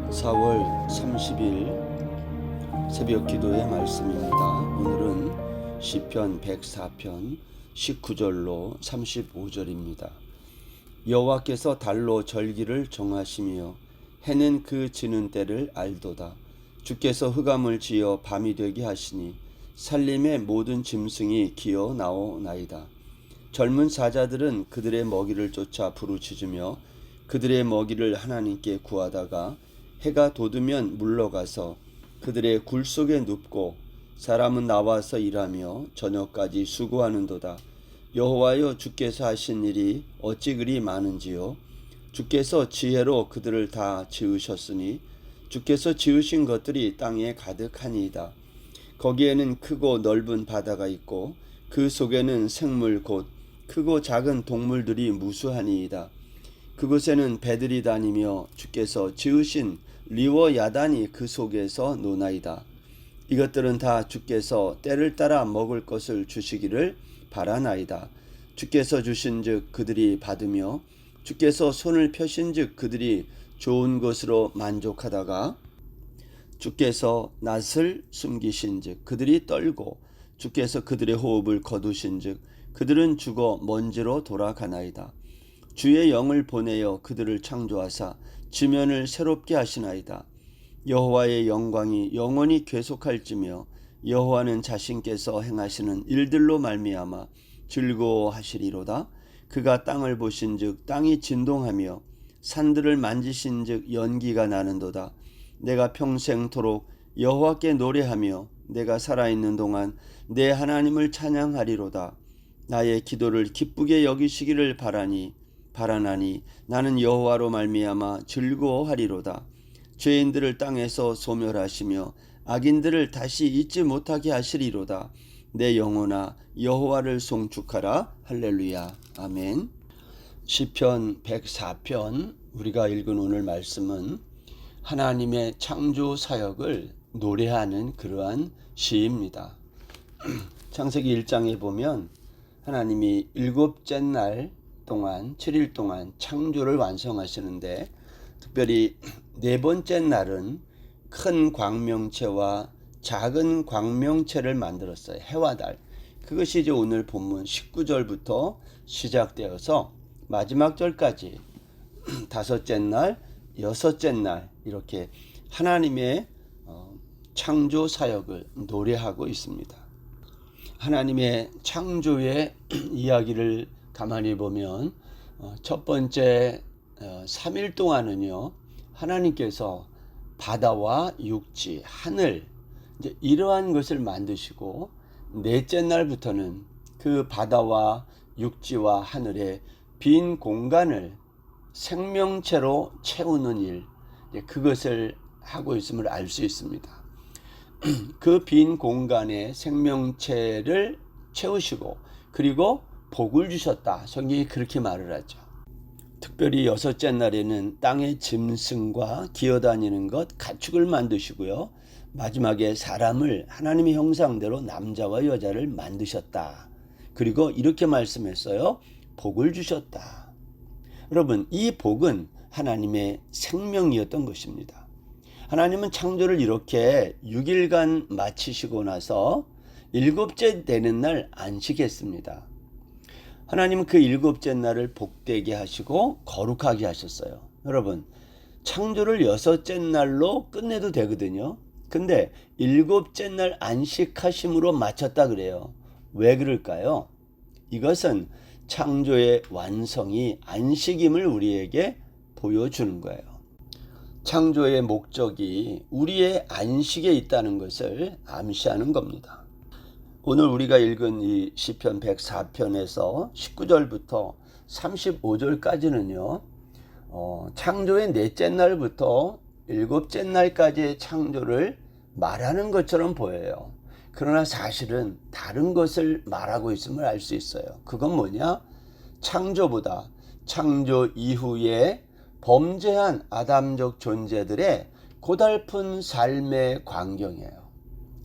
4월 30일 새벽 기도의 말씀입니다. 오늘은 시편 104편 19절로 35절입니다. 여호와께서 달로 절기를 정하시며 해는 그 지는 때를 알도다. 주께서 흑암을 지어 밤이 되게 하시니 살림의 모든 짐승이 기어 나오나이다. 젊은 사자들은 그들의 먹이를 쫓아 부르짖으며 그들의 먹이를 하나님께 구하다가 해가 돋으면 물러가서 그들의 굴 속에 눕고 사람은 나와서 일하며 저녁까지 수고하는도다. 여호와여, 주께서 하신 일이 어찌 그리 많은지요. 주께서 지혜로 그들을 다 지으셨으니 주께서 지으신 것들이 땅에 가득하니이다. 거기에는 크고 넓은 바다가 있고 그 속에는 생물 곧 크고 작은 동물들이 무수하니이다. 그곳에는 배들이 다니며 주께서 지으신 리워 야단이 그 속에서 노나이다. 이것들은 다 주께서 때를 따라 먹을 것을 주시기를 바라나이다. 주께서 주신즉 그들이 받으며 주께서 손을 펴신즉 그들이 좋은 것으로 만족하다가 주께서 낯을 숨기신즉 그들이 떨고 주께서 그들의 호흡을 거두신즉 그들은 죽어 먼지로 돌아가나이다. 주의 영을 보내어 그들을 창조하사 지면을 새롭게 하시나이다. 여호와의 영광이 영원히 계속할지며 여호와는 자신께서 행하시는 일들로 말미암아 즐거워하시리로다. 그가 땅을 보신즉 땅이 진동하며 산들을 만지신즉 연기가 나는도다. 내가 평생토록 여호와께 노래하며 내가 살아있는 동안 내 하나님을 찬양하리로다. 나의 기도를 기쁘게 여기시기를 바라나니 나는 여호와로 말미암아 즐거워하리로다. 죄인들을 땅에서 소멸하시며 악인들을 다시 잊지 못하게 하시리로다. 내 영혼아 여호와를 송축하라. 할렐루야. 아멘. 시편 104편 우리가 읽은 오늘 말씀은 하나님의 창조 사역을 노래하는 그러한 시입니다. 창세기 1장에 보면 하나님이 일곱째 날 동안 7일 동안 창조를 완성하시는데 특별히 네 번째 날은 큰 광명체와 작은 광명체를 만들었어요. 해와 달. 그것이 이제 오늘 본문 19절부터 시작되어서 마지막 절까지 다섯째 날, 여섯째 날 이렇게 하나님의 창조 사역을 노래하고 있습니다. 하나님의 창조의 이야기를 가만히 보면 첫 번째 3일 동안은요, 하나님께서 바다와 육지, 하늘 이제 이러한 것을 만드시고 넷째 날부터는 그 바다와 육지와 하늘의 빈 공간을 생명체로 채우는 일, 그것을 하고 있음을 알 수 있습니다. 그 빈 공간에 생명체를 채우시고 그리고 복을 주셨다. 성경이 그렇게 말을 하죠. 특별히 여섯째 날에는 땅의 짐승과 기어다니는 것, 가축을 만드시고요. 마지막에 사람을 하나님의 형상대로 남자와 여자를 만드셨다. 그리고 이렇게 말씀했어요. 복을 주셨다. 여러분, 이 복은 하나님의 생명이었던 것입니다. 하나님은 창조를 이렇게 6일간 마치시고 나서 일곱째 되는 날 안식했습니다. 하나님은 그 일곱째 날을 복되게 하시고 거룩하게 하셨어요. 여러분, 창조를 여섯째 날로 끝내도 되거든요. 근데 일곱째 날 안식하심으로 마쳤다 그래요. 왜 그럴까요? 이것은 창조의 완성이 안식임을 우리에게 보여주는 거예요. 창조의 목적이 우리의 안식에 있다는 것을 암시하는 겁니다. 오늘 우리가 읽은 이 시편 104편에서 19절부터 35절까지는요. 창조의 넷째 날부터 일곱째 날까지의 창조를 말하는 것처럼 보여요. 그러나 사실은 다른 것을 말하고 있음을 알 수 있어요. 그건 뭐냐? 창조보다 창조 이후에 범죄한 아담적 존재들의 고달픈 삶의 광경이에요.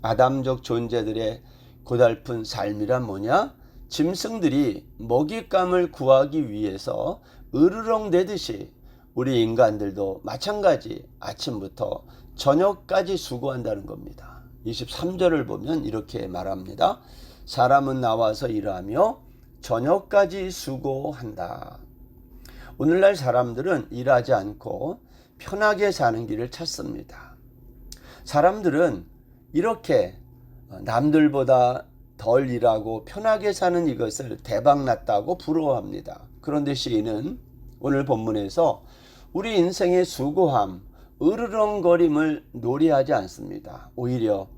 아담적 존재들의 고달픈 삶이란 뭐냐? 짐승들이 먹잇감을 구하기 위해서 으르렁대듯이 우리 인간들도 마찬가지 아침부터 저녁까지 수고한다는 겁니다. 23절을 보면 이렇게 말합니다. 사람은 나와서 일하며 저녁까지 수고한다. 오늘날 사람들은 일하지 않고 편하게 사는 길을 찾습니다. 사람들은 이렇게 남들보다 덜 일하고 편하게 사는 이것을 대박났다고 부러워합니다. 그런데 시인은 오늘 본문에서 우리 인생의 수고함, 으르렁거림을 노래하지 않습니다. 오히려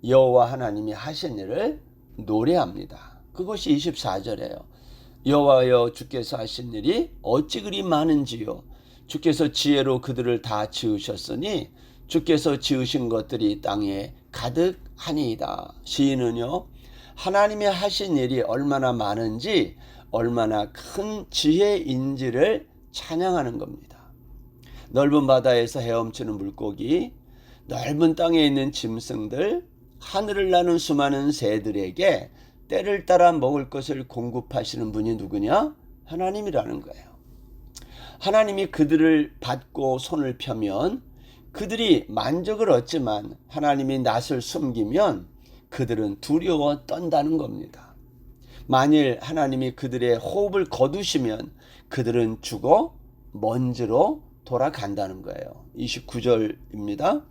여호와 하나님이 하신 일을 노래합니다. 그것이 24절이에요. 여호와여 주께서 하신 일이 어찌 그리 많은지요. 주께서 지혜로 그들을 다 지으셨으니 주께서 지으신 것들이 땅에 가득하니이다. 시인은요, 하나님이 하신 일이 얼마나 많은지, 얼마나 큰 지혜인지를 찬양하는 겁니다. 넓은 바다에서 헤엄치는 물고기, 넓은 땅에 있는 짐승들, 하늘을 나는 수많은 새들에게 때를 따라 먹을 것을 공급하시는 분이 누구냐? 하나님이라는 거예요. 하나님이 그들을 받고 손을 펴면 그들이 만족을 얻지만 하나님이 낯을 숨기면 그들은 두려워 떤다는 겁니다. 만일 하나님이 그들의 호흡을 거두시면 그들은 죽어 먼지로 돌아간다는 거예요. 29절입니다.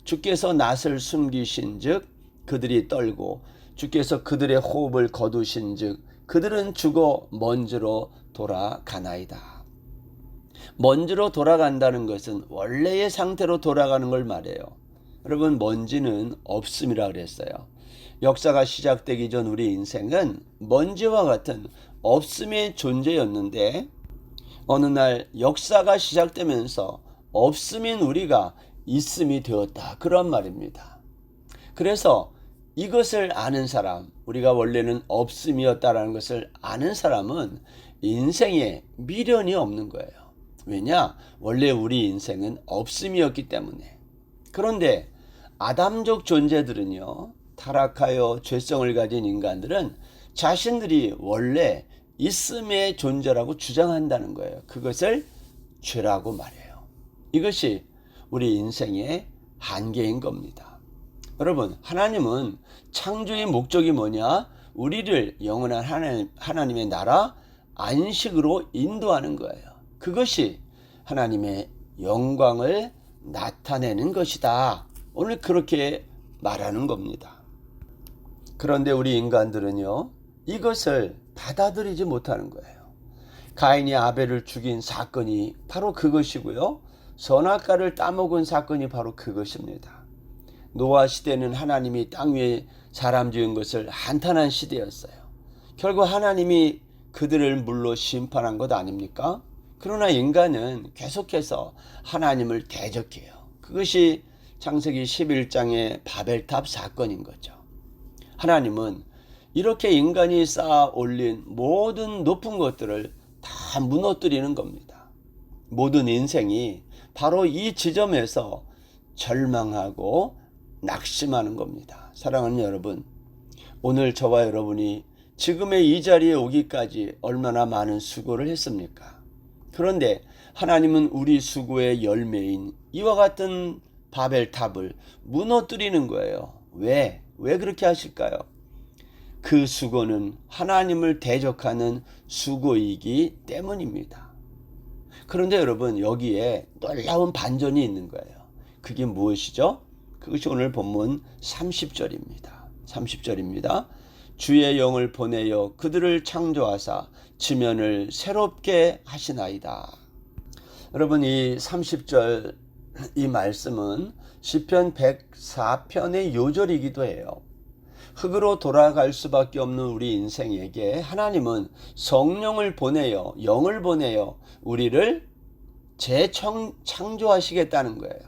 주께서 낯을 숨기신 즉 그들이 떨고 주께서 그들의 호흡을 거두신 즉 그들은 죽어 먼지로 돌아가나이다. 먼지로 돌아간다는 것은 원래의 상태로 돌아가는 걸 말해요. 여러분, 먼지는 없음이라 그랬어요. 역사가 시작되기 전 우리 인생은 먼지와 같은 없음의 존재였는데 어느 날 역사가 시작되면서 없음인 우리가 있음이 되었다. 그런 말입니다. 그래서 이것을 아는 사람, 우리가 원래는 없음이었다라는 것을 아는 사람은 인생에 미련이 없는 거예요. 왜냐? 원래 우리 인생은 없음이었기 때문에. 그런데 아담적 존재들은요, 타락하여 죄성을 가진 인간들은 자신들이 원래 있음의 존재라고 주장한다는 거예요. 그것을 죄라고 말해요. 이것이 우리 인생의 한계인 겁니다. 여러분, 하나님은 창조의 목적이 뭐냐? 우리를 영원한 하나님의 나라 안식으로 인도하는 거예요. 그것이 하나님의 영광을 나타내는 것이다. 오늘 그렇게 말하는 겁니다. 그런데 우리 인간들은요, 이것을 받아들이지 못하는 거예요. 가인이 아벨을 죽인 사건이 바로 그것이고요. 선악과를 따먹은 사건이 바로 그것입니다. 노아 시대는 하나님이 땅 위에 사람 지은 것을 한탄한 시대였어요. 결국 하나님이 그들을 물로 심판한 것 아닙니까? 그러나 인간은 계속해서 하나님을 대적해요. 그것이 창세기 11장의 바벨탑 사건인 거죠. 하나님은 이렇게 인간이 쌓아 올린 모든 높은 것들을 다 무너뜨리는 겁니다. 모든 인생이 바로 이 지점에서 절망하고 낙심하는 겁니다. 사랑하는 여러분, 오늘 저와 여러분이 지금의 이 자리에 오기까지 얼마나 많은 수고를 했습니까? 그런데 하나님은 우리 수고의 열매인 이와 같은 바벨탑을 무너뜨리는 거예요. 왜 그렇게 하실까요? 그 수고는 하나님을 대적하는 수고이기 때문입니다. 그런데 여러분, 여기에 놀라운 반전이 있는 거예요. 그게 무엇이죠? 그것이 오늘 본문 30절입니다. 30절입니다. 주의 영을 보내어 그들을 창조하사 지면을 새롭게 하시나이다. 여러분, 이 30절 이 말씀은 시편 104편의 요절이기도 해요. 흙으로 돌아갈 수밖에 없는 우리 인생에게 하나님은 성령을 보내어, 영을 보내어 우리를 재창조하시겠다는 거예요.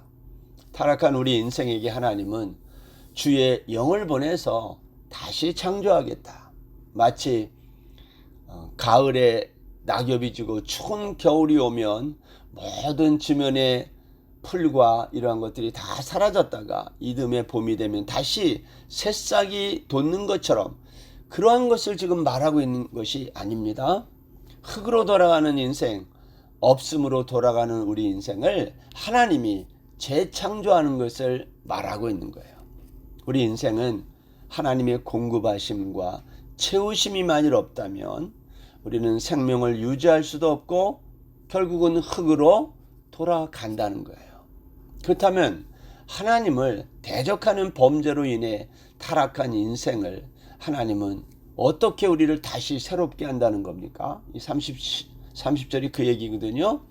타락한 우리 인생에게 하나님은 주의 영을 보내서 다시 창조하겠다. 마치 가을에 낙엽이 지고 추운 겨울이 오면 모든 지면의 풀과 이러한 것들이 다 사라졌다가 이듬해 봄이 되면 다시 새싹이 돋는 것처럼 그러한 것을 지금 말하고 있는 것이 아닙니다. 흙으로 돌아가는 인생, 없음으로 돌아가는 우리 인생을 하나님이 재창조하는 것을 말하고 있는 거예요. 우리 인생은 하나님의 공급하심과 채우심이 만일 없다면 우리는 생명을 유지할 수도 없고 결국은 흙으로 돌아간다는 거예요. 그렇다면 하나님을 대적하는 범죄로 인해 타락한 인생을 하나님은 어떻게 우리를 다시 새롭게 한다는 겁니까? 이 30절이 그 얘기거든요.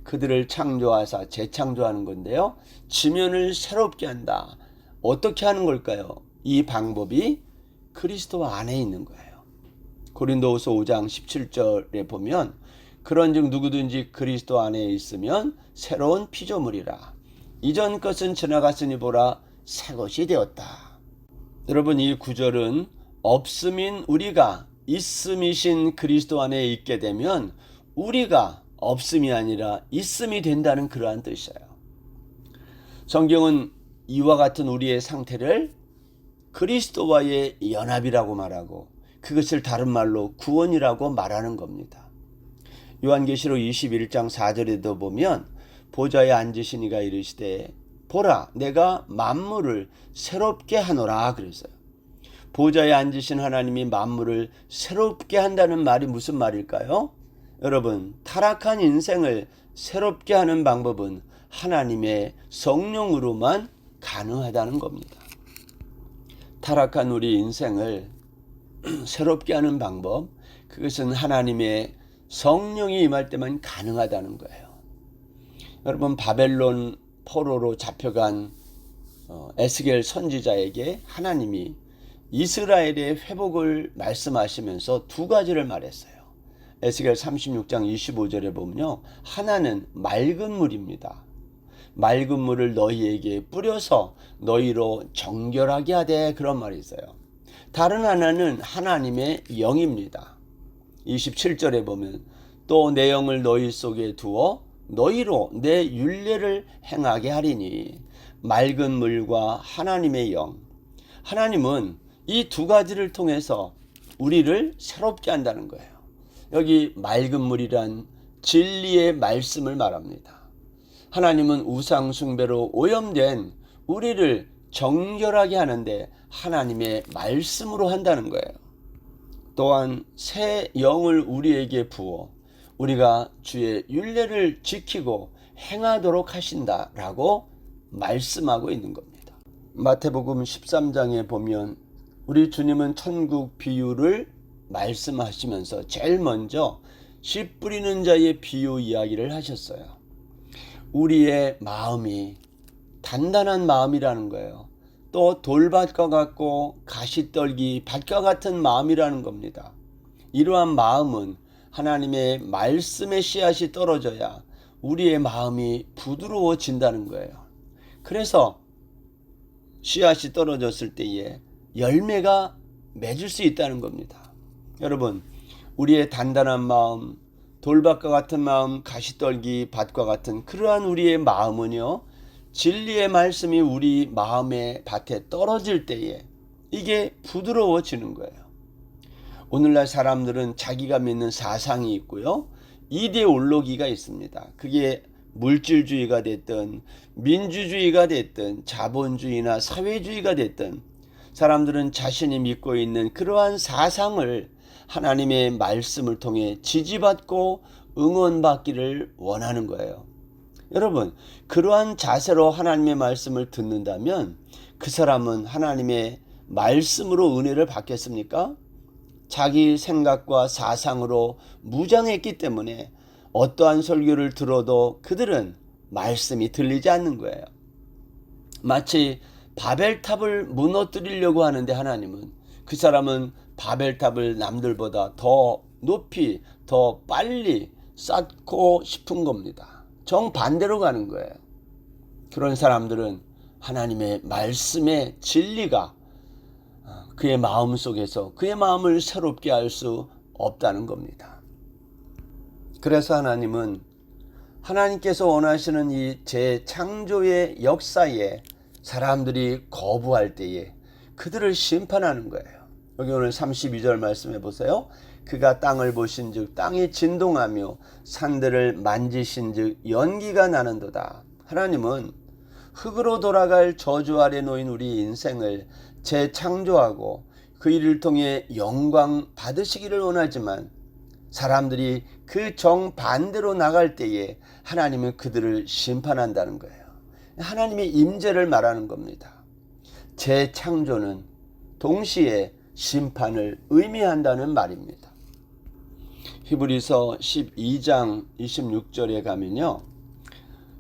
그들을 창조하사 재창조하는 건데요. 지면을 새롭게 한다. 어떻게 하는 걸까요? 이 방법이 그리스도 안에 있는 거예요. 고린도후서 5장 17절에 보면 그런즉 누구든지 그리스도 안에 있으면 새로운 피조물이라. 이전 것은 지나갔으니 보라 새 것이 되었다. 여러분, 이 구절은 없음인 우리가 있음이신 그리스도 안에 있게 되면 우리가 없음이 아니라 있음이 된다는 그러한 뜻이에요. 성경은 이와 같은 우리의 상태를 그리스도와의 연합이라고 말하고 그것을 다른 말로 구원이라고 말하는 겁니다. 요한계시록 21장 4절에도 보면 보좌에 앉으신 이가 이르시되 보라 내가 만물을 새롭게 하노라 그랬어요. 보좌에 앉으신 하나님이 만물을 새롭게 한다는 말이 무슨 말일까요? 여러분, 타락한 인생을 새롭게 하는 방법은 하나님의 성령으로만 가능하다는 겁니다. 타락한 우리 인생을 새롭게 하는 방법, 그것은 하나님의 성령이 임할 때만 가능하다는 거예요. 여러분, 바벨론 포로로 잡혀간 에스겔 선지자에게 하나님이 이스라엘의 회복을 말씀하시면서 두 가지를 말했어요. 에스겔 36장 25절에 보면요. 하나는 맑은 물입니다. 맑은 물을 너희에게 뿌려서 너희로 정결하게 하되, 그런 말이 있어요. 다른 하나는 하나님의 영입니다. 27절에 보면 또 내 영을 너희 속에 두어 너희로 내 율례를 행하게 하리니. 맑은 물과 하나님의 영. 하나님은 이 두 가지를 통해서 우리를 새롭게 한다는 거예요. 여기 맑은 물이란 진리의 말씀을 말합니다. 하나님은 우상 숭배로 오염된 우리를 정결하게 하는데 하나님의 말씀으로 한다는 거예요. 또한 새 영을 우리에게 부어 우리가 주의 율례를 지키고 행하도록 하신다라고 말씀하고 있는 겁니다. 마태복음 13장에 보면 우리 주님은 천국 비유를 말씀하시면서 제일 먼저 씨 뿌리는 자의 비유 이야기를 하셨어요. 우리의 마음이 단단한 마음이라는 거예요. 또 돌밭과 같고 가시떨기 밭과 같은 마음이라는 겁니다. 이러한 마음은 하나님의 말씀의 씨앗이 떨어져야 우리의 마음이 부드러워진다는 거예요. 그래서 씨앗이 떨어졌을 때에 열매가 맺을 수 있다는 겁니다. 여러분, 우리의 단단한 마음, 돌밭과 같은 마음, 가시떨기 밭과 같은 그러한 우리의 마음은요, 진리의 말씀이 우리 마음의 밭에 떨어질 때에 이게 부드러워지는 거예요. 오늘날 사람들은 자기가 믿는 사상이 있고요, 이데올로기가 있습니다. 그게 물질주의가 됐든 민주주의가 됐든 자본주의나 사회주의가 됐든 사람들은 자신이 믿고 있는 그러한 사상을 하나님의 말씀을 통해 지지받고 응원받기를 원하는 거예요. 여러분, 그러한 자세로 하나님의 말씀을 듣는다면 그 사람은 하나님의 말씀으로 은혜를 받겠습니까? 자기 생각과 사상으로 무장했기 때문에 어떠한 설교를 들어도 그들은 말씀이 들리지 않는 거예요. 마치 바벨탑을 무너뜨리려고 하는데 하나님은 그 사람은 바벨탑을 남들보다 더 높이 더 빨리 쌓고 싶은 겁니다. 정반대로 가는 거예요. 그런 사람들은 하나님의 말씀의 진리가 그의 마음 속에서 그의 마음을 새롭게 할 수 없다는 겁니다. 그래서 하나님은 하나님께서 원하시는 이 재창조의 역사에 사람들이 거부할 때에 그들을 심판하는 거예요. 여기 오늘 32절 말씀해 보세요. 그가 땅을 보신즉 땅이 진동하며 산들을 만지신즉 연기가 나는도다. 하나님은 흙으로 돌아갈 저주 아래 놓인 우리 인생을 재창조하고 그 일을 통해 영광 받으시기를 원하지만 사람들이 그 정반대로 나갈 때에 하나님은 그들을 심판한다는 거예요. 하나님의 임재를 말하는 겁니다. 재창조는 동시에 심판을 의미한다는 말입니다. 히브리서 12장 26절에 가면요,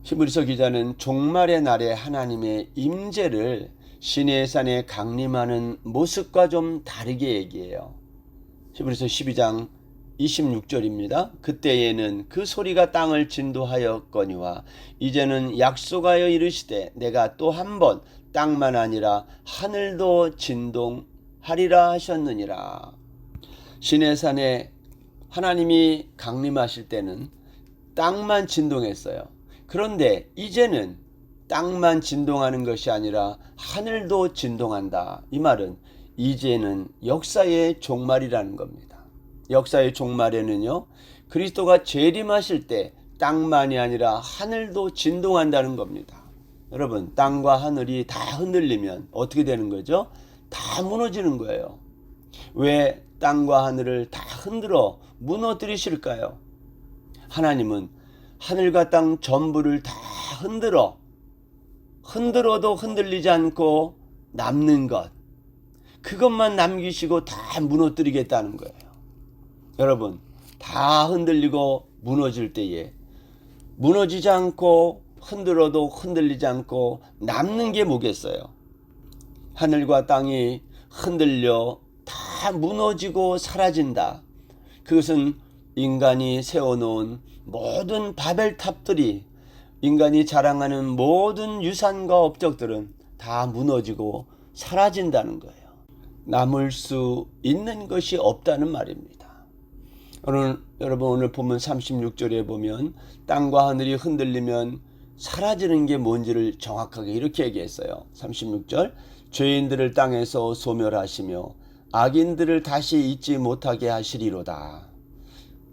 히브리서 기자는 종말의 날에 하나님의 임재를 시내산에 강림하는 모습과 좀 다르게 얘기해요. 히브리서 12장 26절입니다. 그때에는 그 소리가 땅을 진도하였거니와 이제는 약속하여 이르시되 내가 또 한 번 땅만 아니라 하늘도 진동하리라 하셨느니라. 시내산에 하나님이 강림하실 때는 땅만 진동했어요. 그런데 이제는 땅만 진동하는 것이 아니라 하늘도 진동한다. 이 말은 이제는 역사의 종말이라는 겁니다. 역사의 종말에는요, 그리스도가 재림하실 때 땅만이 아니라 하늘도 진동한다는 겁니다. 여러분, 땅과 하늘이 다 흔들리면 어떻게 되는 거죠? 다 무너지는 거예요. 왜 땅과 하늘을 다 흔들어 무너뜨리실까요? 하나님은 하늘과 땅 전부를 다 흔들어도 흔들리지 않고 남는 것, 그것만 남기시고 다 무너뜨리겠다는 거예요. 여러분, 다 흔들리고 무너질 때에 무너지지 않고 흔들어도 흔들리지 않고 남는 게 뭐겠어요? 하늘과 땅이 흔들려 다 무너지고 사라진다. 그것은 인간이 세워놓은 모든 바벨탑들이, 인간이 자랑하는 모든 유산과 업적들은 다 무너지고 사라진다는 거예요. 남을 수 있는 것이 없다는 말입니다. 여러분, 오늘 본문 36절에 보면 땅과 하늘이 흔들리면 사라지는 게 뭔지를 정확하게 이렇게 얘기했어요. 36절, 죄인들을 땅에서 소멸하시며 악인들을 다시 잊지 못하게 하시리로다.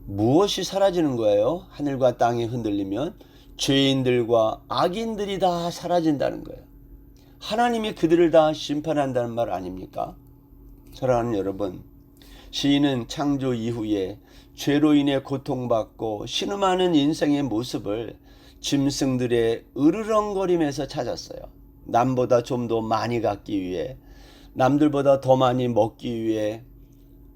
무엇이 사라지는 거예요? 하늘과 땅이 흔들리면 죄인들과 악인들이 다 사라진다는 거예요. 하나님이 그들을 다 심판한다는 말 아닙니까? 사랑하는 여러분, 시인은 창조 이후에 죄로 인해 고통받고 신음하는 인생의 모습을 짐승들의 으르렁거림에서 찾았어요. 남보다 좀 더 많이 갖기 위해, 남들보다 더 많이 먹기 위해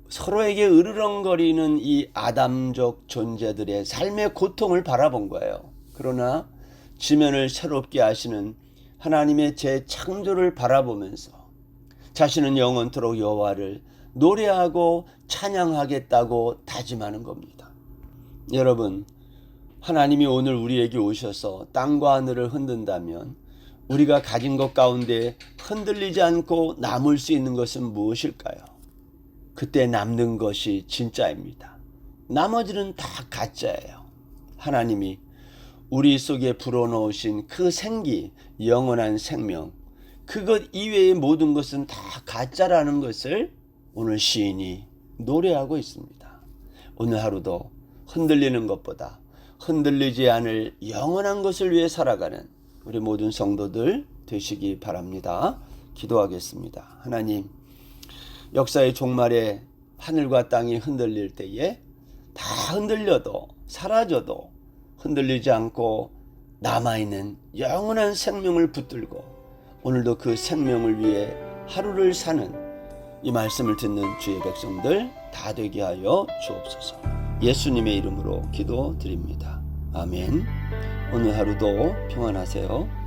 서로에게 으르렁거리는 이 아담적 존재들의 삶의 고통을 바라본 거예요. 그러나 지면을 새롭게 하시는 하나님의 재창조를 바라보면서 자신은 영원토록 여호와를 노래하고 찬양하겠다고 다짐하는 겁니다. 여러분, 하나님이 오늘 우리에게 오셔서 땅과 하늘을 흔든다면 우리가 가진 것 가운데 흔들리지 않고 남을 수 있는 것은 무엇일까요? 그때 남는 것이 진짜입니다. 나머지는 다 가짜예요. 하나님이 우리 속에 불어넣으신 그 생기, 영원한 생명, 그것 이외의 모든 것은 다 가짜라는 것을 오늘 시인이 노래하고 있습니다. 오늘 하루도 흔들리는 것보다 흔들리지 않을 영원한 것을 위해 살아가는 우리 모든 성도들 되시기 바랍니다. 기도하겠습니다. 하나님, 역사의 종말에 하늘과 땅이 흔들릴 때에 다 흔들려도 사라져도 흔들리지 않고 남아있는 영원한 생명을 붙들고 오늘도 그 생명을 위해 하루를 사는 이 말씀을 듣는 주의 백성들 다 되게 하여 주옵소서. 예수님의 이름으로 기도드립니다. 아멘. 오늘 하루도 평안하세요.